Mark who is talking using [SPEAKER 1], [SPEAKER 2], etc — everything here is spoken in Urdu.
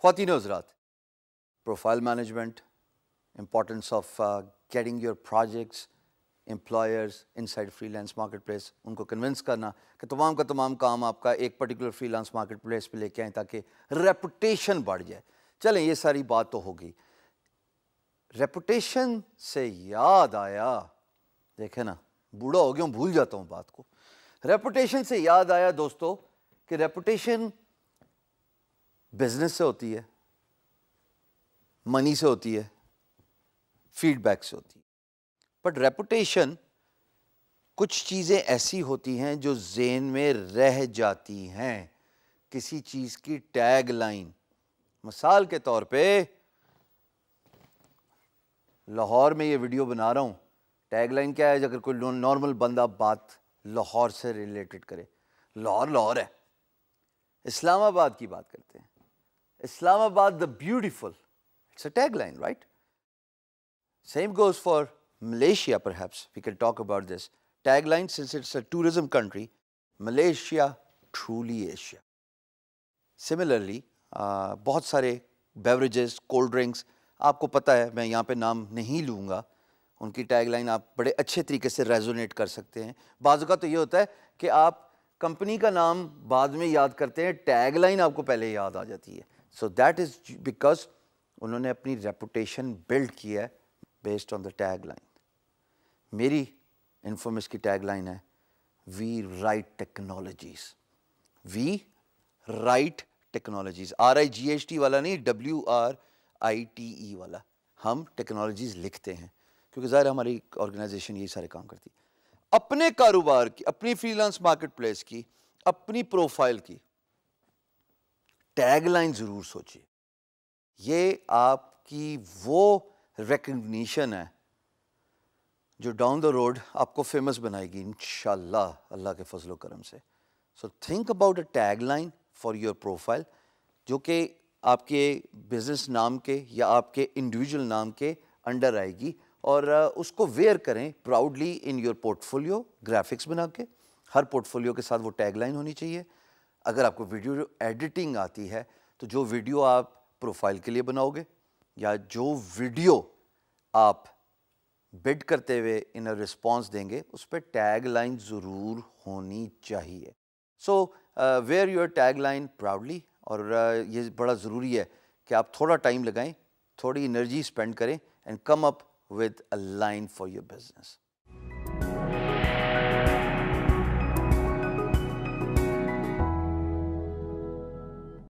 [SPEAKER 1] خواتین و حضرات، profile management, importance of getting your projects employers inside freelance marketplace, ان کو کنونس کرنا کہ تمام کا تمام کام آپ کا ایک particular free lance market place پہ لے کے آئیں تاکہ ریپوٹیشن بڑھ جائے. چلیں یہ ساری بات تو ہوگی. ریپوٹیشن سے یاد آیا، دیکھیں نا بوڑھا ہو گیا ہوں بھول جاتا ہوں بات کو. ریپوٹیشن سے یاد آیا دوستو کہ ریپوٹیشن بزنس سے ہوتی ہے، منی سے ہوتی ہے، فیڈ بیک سے ہوتی ہے. بٹ ریپوٹیشن کچھ چیزیں ایسی ہوتی ہیں جو ذہن میں رہ جاتی ہیں، کسی چیز کی ٹیگ لائن. مثال کے طور پہ لاہور میں یہ ویڈیو بنا رہا ہوں، ٹیگ لائن کیا ہے؟ اگر کوئی نارمل بندہ بات لاہور سے ریلیٹڈ کرے، لاہور لاہور ہے. اسلام آباد کی بات کرتے ہیں، اسلام آباد the beautiful, it's a tagline, right? Same goes for Malaysia, perhaps. We can talk about this. Tagline, since it's a tourism country, Malaysia, truly Asia. Similarly, بہت سارے بیوریجز، کولڈ ڈرنکس، آپ کو پتہ ہے، میں یہاں پہ نام نہیں لوں گا، ان کی ٹیگ لائن آپ بڑے اچھے طریقے سے ریزونیٹ کر سکتے ہیں. بعض اوقات تو یہ ہوتا ہے کہ آپ کمپنی کا نام بعد میں یاد کرتے ہیں، ٹیگ لائن آپ کو پہلے یاد آ جاتی ہے. سو دیٹ از بیکاز انہوں نے اپنی ریپوٹیشن بلڈ کی ہے based on the tag line. میری انفومس کی ٹیگ لائن ہے we write technologies. We write technologies, RIGHT والا نہیں، WRITE والا. ہم ٹیکنالوجیز لکھتے ہیں کیونکہ ظاہر ہماری آرگنائزیشن یہی سارے کام کرتی ہے. اپنے کاروبار کی، اپنی فری لانس مارکیٹ پلیس کی، اپنی پروفائل کی ٹیگ لائن ضرور سوچیے. یہ آپ کی وہ ریکگنیشن ہے جو ڈاؤن دا روڈ آپ کو فیمس بنائے گی انشاءاللہ، اللہ کے فضل و کرم سے. So think about a tag line for your profile جو کہ آپ کے بزنس نام کے یا آپ کے انڈیویجول نام کے انڈر آئے گی، اور اس کو ویئر کریں proudly in your port folio, graphics بنا کے. ہر پورٹ فولیو کے ساتھ وہ ٹیگ لائن ہونی چاہیے. اگر آپ کو ویڈیو ایڈیٹنگ آتی ہے تو جو ویڈیو آپ پروفائل کے لیے بناؤ گے یا جو ویڈیو آپ بڈ کرتے ہوئے ان رسپانس دیں گے، اس پہ ٹیگ لائن ضرور ہونی چاہیے. So wear your tagline proudly. اور یہ بڑا ضروری ہے کہ آپ تھوڑا ٹائم لگائیں، تھوڑی انرجی اسپینڈ کریں and come up with a line for your business.